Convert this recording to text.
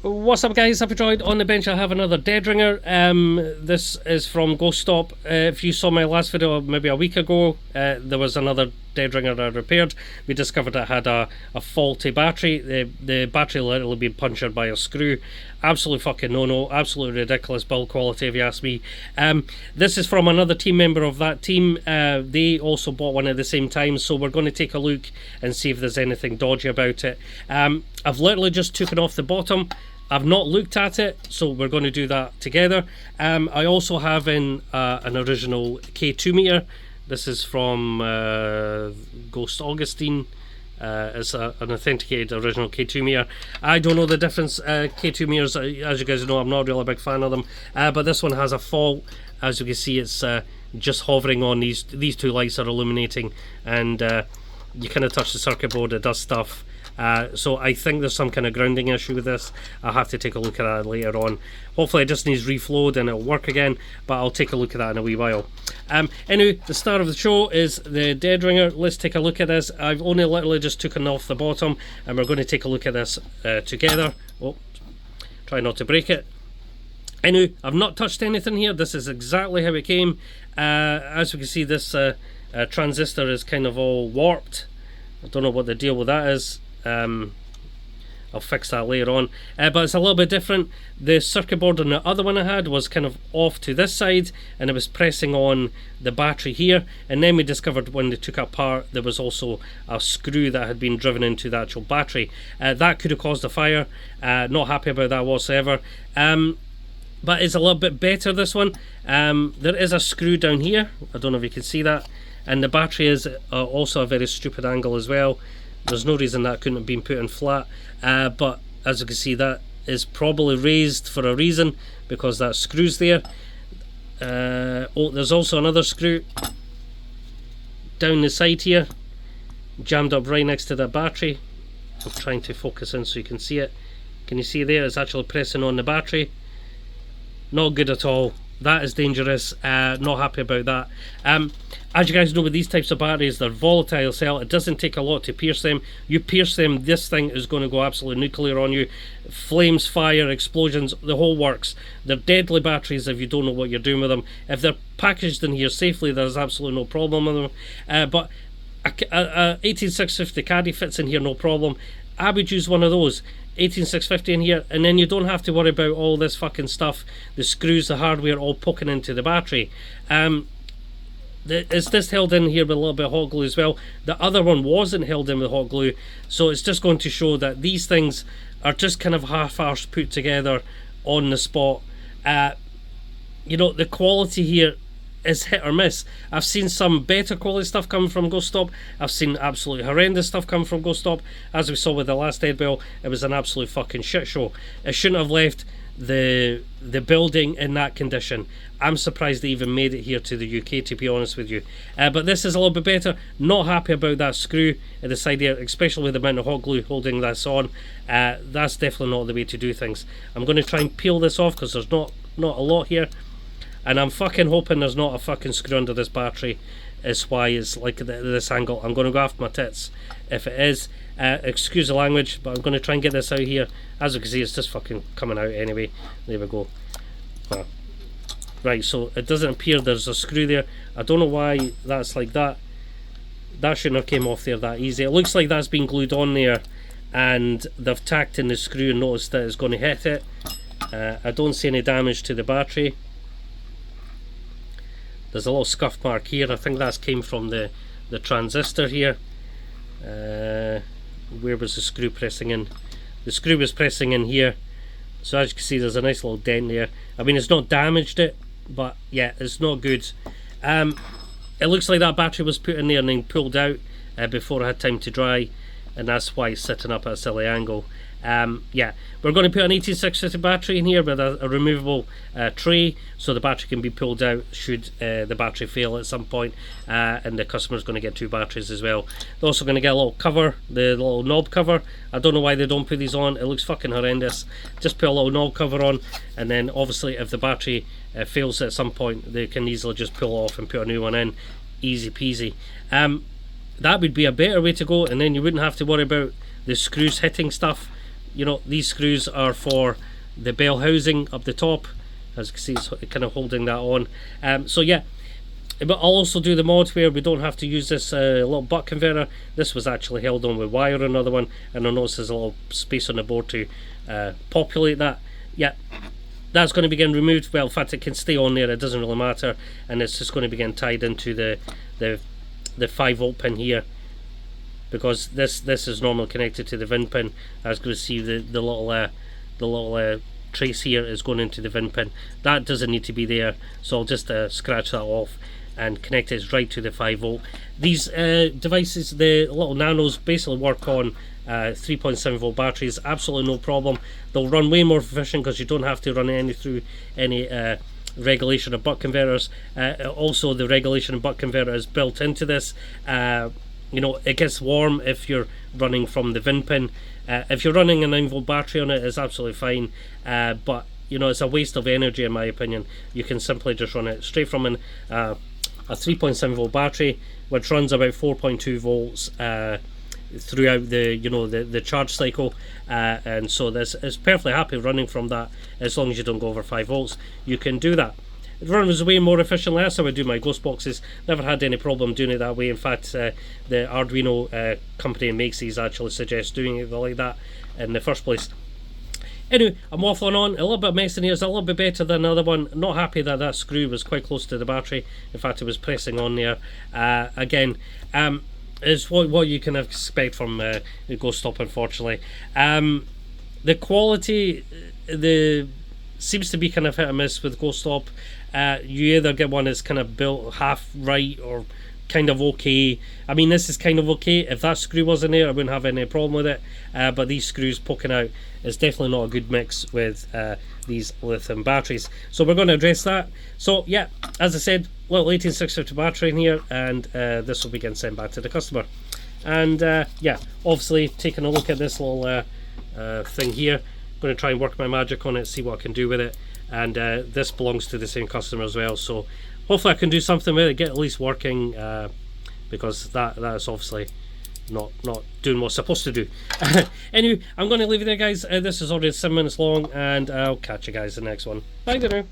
What's up, guys? Happy Droid. On the bench I have another dead ringer. This is from Ghost Stop. If you saw my last video maybe a week ago, there was another dead ringer I repaired. We discovered it had a faulty battery. The battery literally been punctured by a screw. Absolute fucking no-no. Absolutely ridiculous build quality, if you ask me. This is from another team member of that team. They also bought one at the same time, so we're going to take a look and see if there's anything dodgy about it. I've literally just taken off the bottom. I've not looked at it, so we're going to do that together. I also have an original K2 meter. This is from Ghost Augustine. It's an authenticated original K2 meter. I don't know the difference. K2 meters, as you guys know, I'm not really a big fan of them. But this one has a fault. As you can see, it's just hovering on these two lights are illuminating, and you kind of touch the circuit board, it does stuff. So I think there's some kind of grounding issue with this. I'll have to take a look at that later on. Hopefully it just needs reflowed and it'll work again, but I'll take a look at that in a wee while. Anyway, the star of the show is the dead ringer. Let's take a look at this. I've only literally just taken off the bottom, and we're going to take a look at this together. Oh, try not to break it. Anyway, I've not touched anything here. This is exactly how it came. As you can see, this transistor is kind of all warped. I don't know what the deal with that is. I'll fix that later on, but it's a little bit different. The circuit board on the other one I had was kind of off to this side, and it was pressing on the battery here, and then we discovered when they took it apart there was also a screw that had been driven into the actual battery. That could have caused a fire. Not happy about that whatsoever. But it's a little bit better, this one. There is a screw down here, I don't know if you can see that, and the battery is also a very stupid angle as well. There's no reason that couldn't have been put in flat, but as you can see, that is probably raised for a reason, because that screw's there. Oh, there's also another screw down the side here, jammed up right next to that battery. I'm trying to focus in so you can see it. Can you see there? It's actually pressing on the battery. Not good at all. That is dangerous. Not happy about that. As you guys know, with these types of batteries, they're volatile cell. It doesn't take a lot to pierce them. You pierce them, this thing is going to go absolutely nuclear on you. Flames, fire, explosions, the whole works. They're deadly batteries if you don't know what you're doing with them. If they're packaged in here safely, there's absolutely no problem with them. But a 18650 Caddy fits in here, no problem. I would use one of those. 18650 in here, and then you don't have to worry about all this fucking stuff, the screws, the hardware all poking into the battery. Is this held in here with a little bit of hot glue as well? The other one wasn't held in with hot glue, so it's just going to show that these things are just kind of half-arsed put together on the spot. You know, the quality here is hit or miss. I've seen some better quality stuff coming from Ghost Stop. I've seen absolutely horrendous stuff coming from Ghost Stop. As we saw with the last deadbell, it was an absolute fucking shit show. It shouldn't have left the building in that condition. I'm surprised they even made it here to the UK, to be honest with you. But this is a little bit better. Not happy about that screw at the side here, especially with the amount of hot glue holding this on. That's definitely not the way to do things. I'm going to try and peel this off because there's not a lot here. And I'm fucking hoping there's not a fucking screw under this battery. Is why it's like this angle. I'm going to go after my tits if it is. Excuse the language, but I'm going to try and get this out here. As you can see, it's just fucking coming out anyway. There we go. Right, so it doesn't appear there's a screw there. I don't know why that's like that. That shouldn't have came off there that easy. It looks like that's been glued on there, and they've tacked in the screw and noticed that it's going to hit it. I don't see any damage to the battery. There's a little scuff mark here. I think that's came from the transistor here. Where was the screw pressing in? The screw was pressing in here. So as you can see, there's a nice little dent there. I mean, it's not damaged it, but yeah, it's not good. It looks like that battery was put in there and then pulled out before it had time to dry, and that's why it's sitting up at a silly angle. Yeah, we're going to put an 18650 battery in here with a removable tray, so the battery can be pulled out should the battery fail at some point, and the customer's going to get two batteries as well. They're also going to get a little cover, the little knob cover. I don't know why they don't put these on. It looks fucking horrendous. Just put a little knob cover on, and then obviously if the battery fails at some point, they can easily just pull off and put a new one in. Easy peasy. That would be a better way to go, and then you wouldn't have to worry about the screws hitting stuff. you know, these screws are for the bell housing up the top. As you can see, it's kind of holding that on. So yeah, but I'll also do the mod where we don't have to use this little butt converter. This was actually held on with wire, another one, and I notice there's a little space on the board to populate that. Yeah, that's going to be getting removed. Well, in fact, it can stay on there, it doesn't really matter, and it's just going to be getting tied into the 5-volt pin here, because this is normally connected to the VIN pin. As you can see, the little trace here is going into the VIN pin. That doesn't need to be there, so I'll just scratch that off and connect it right to the 5-volt. These devices, the little nanos, basically work on 3.7 volt batteries, absolutely no problem. They'll run way more efficient because you don't have to run any through any regulation of buck converters. Also, the regulation of buck converter is built into this. You know, it gets warm if you're running from the VIN pin. If you're running a 9-volt battery on it, it's absolutely fine, but you know, it's a waste of energy in my opinion. You can simply just run it straight from a 3.7 volt battery, which runs about 4.2 volts throughout the charge cycle, and so this is perfectly happy running from that. As long as you don't go over 5 volts, you can do that. It runs way more efficiently. That's how I do my ghost boxes. Never had any problem doing it that way. In fact, the Arduino company that makes these actually suggests doing it like that in the first place. Anyway, I'm waffling on. A little bit messy here. It's a little bit better than the other one. Not happy that that screw was quite close to the battery. In fact, it was pressing on there. Again, is what you can expect from Ghost Stop, unfortunately. The quality, seems to be kind of hit or miss with Ghost Stop. You either get one that's kind of built half right or kind of okay. I mean, this is kind of okay. If that screw wasn't there, I wouldn't have any problem with it, but these screws poking out is definitely not a good mix with these lithium batteries, so we're going to address that. So yeah, as I said, little 18650 battery in here, and this will be getting sent back to the customer. And yeah, obviously taking a look at this little thing here, going to try and work my magic on it, see what I can do with it. And this belongs to the same customer as well, so hopefully I can do something with it, get at least working, because that's obviously not doing what it's supposed to do. Anyway, I'm going to leave it there, guys. This is already 7 minutes long, and I'll catch you guys in the next one. Bye now.